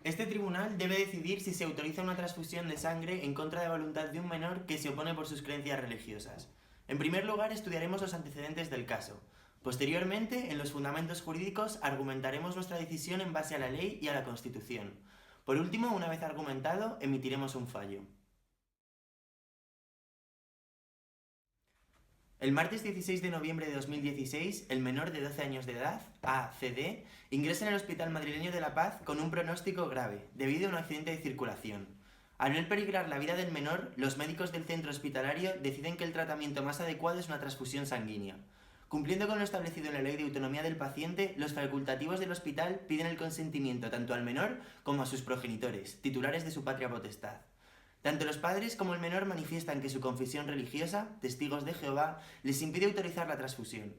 Este tribunal debe decidir si se autoriza una transfusión de sangre en contra de la voluntad de un menor que se opone por sus creencias religiosas. En primer lugar, estudiaremos los antecedentes del caso. Posteriormente, en los fundamentos jurídicos, argumentaremos nuestra decisión en base a la ley y a la Constitución. Por último, una vez argumentado, emitiremos un fallo. El martes 16 de noviembre de 2016, el menor de 12 años de edad, ACD, ingresa en el Hospital Madrileño de La Paz con un pronóstico grave, debido a un accidente de circulación. Al no peligrar la vida del menor, los médicos del centro hospitalario deciden que el tratamiento más adecuado es una transfusión sanguínea. Cumpliendo con lo establecido en la Ley de Autonomía del Paciente, los facultativos del hospital piden el consentimiento tanto al menor como a sus progenitores, titulares de su patria potestad. Tanto los padres como el menor manifiestan que su confesión religiosa, Testigos de Jehová, les impide autorizar la transfusión.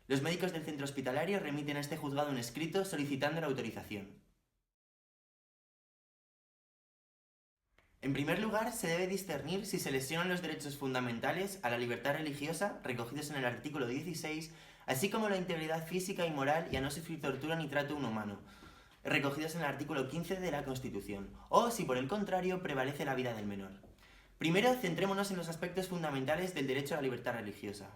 Los médicos del centro hospitalario remiten a este juzgado un escrito solicitando la autorización. En primer lugar, se debe discernir si se lesionan los derechos fundamentales a la libertad religiosa, recogidos en el artículo 16, así como la integridad física y moral y a no sufrir tortura ni trato inhumano, recogidos en el artículo 15 de la Constitución, o si por el contrario prevalece la vida del menor. Primero, centrémonos en los aspectos fundamentales del derecho a la libertad religiosa.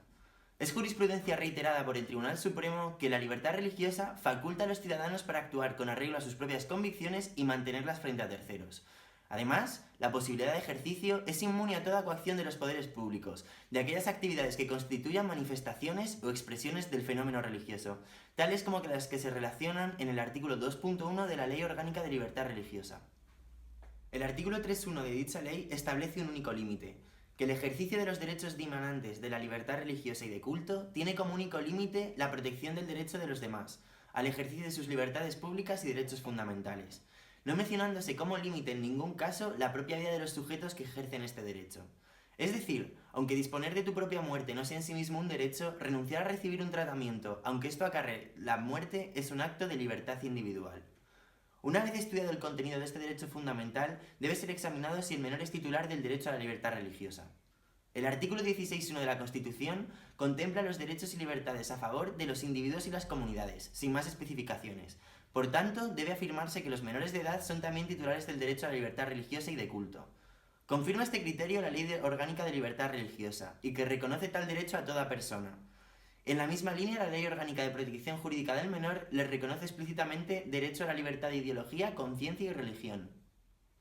Es jurisprudencia reiterada por el Tribunal Supremo que la libertad religiosa faculta a los ciudadanos para actuar con arreglo a sus propias convicciones y mantenerlas frente a terceros. Además, la posibilidad de ejercicio es inmune a toda coacción de los poderes públicos, de aquellas actividades que constituyan manifestaciones o expresiones del fenómeno religioso, tales como las que se relacionan en el artículo 2.1 de la Ley Orgánica de Libertad Religiosa. El artículo 3.1 de dicha ley establece un único límite, que el ejercicio de los derechos dimanantes de la libertad religiosa y de culto tiene como único límite la protección del derecho de los demás, al ejercicio de sus libertades públicas y derechos fundamentales, no mencionándose como límite en ningún caso la propia vida de los sujetos que ejercen este derecho. Es decir, aunque disponer de tu propia muerte no sea en sí mismo un derecho, renunciar a recibir un tratamiento, aunque esto acarree la muerte, es un acto de libertad individual. Una vez estudiado el contenido de este derecho fundamental, debe ser examinado si el menor es titular del derecho a la libertad religiosa. El artículo 16.1 de la Constitución contempla los derechos y libertades a favor de los individuos y las comunidades, sin más especificaciones. Por tanto, debe afirmarse que los menores de edad son también titulares del derecho a la libertad religiosa y de culto. Confirma este criterio la Ley Orgánica de Libertad Religiosa, y que reconoce tal derecho a toda persona. En la misma línea, la Ley Orgánica de Protección Jurídica del Menor les reconoce explícitamente derecho a la libertad de ideología, conciencia y religión.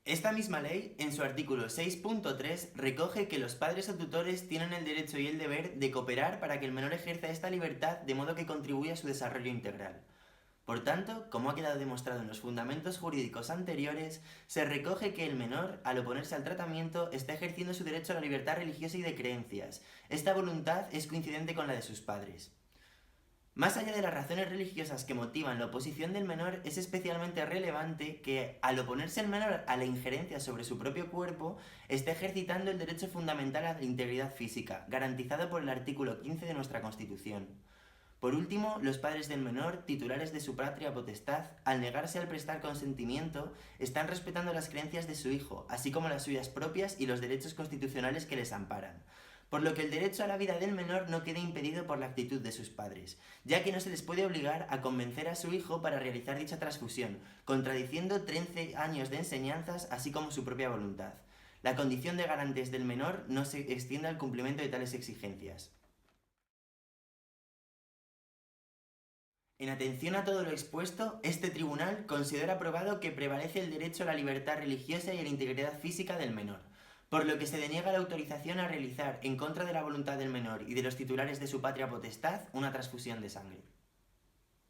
Esta misma ley, en su artículo 6.3, recoge que los padres o tutores tienen el derecho y el deber de cooperar para que el menor ejerza esta libertad de modo que contribuya a su desarrollo integral. Por tanto, como ha quedado demostrado en los fundamentos jurídicos anteriores, se recoge que el menor, al oponerse al tratamiento, está ejerciendo su derecho a la libertad religiosa y de creencias. Esta voluntad es coincidente con la de sus padres. Más allá de las razones religiosas que motivan la oposición del menor, es especialmente relevante que, al oponerse el menor a la injerencia sobre su propio cuerpo, esté ejercitando el derecho fundamental a la integridad física, garantizado por el artículo 15 de nuestra Constitución. Por último, los padres del menor, titulares de su patria potestad, al negarse al prestar consentimiento, están respetando las creencias de su hijo, así como las suyas propias y los derechos constitucionales que les amparan, por lo que el derecho a la vida del menor no queda impedido por la actitud de sus padres, ya que no se les puede obligar a convencer a su hijo para realizar dicha transfusión, contradiciendo 13 años de enseñanzas así como su propia voluntad. La condición de garantes del menor no se extiende al cumplimiento de tales exigencias. En atención a todo lo expuesto, este tribunal considera probado que prevalece el derecho a la libertad religiosa y a la integridad física del menor, por lo que se deniega la autorización a realizar, en contra de la voluntad del menor y de los titulares de su patria potestad, una transfusión de sangre.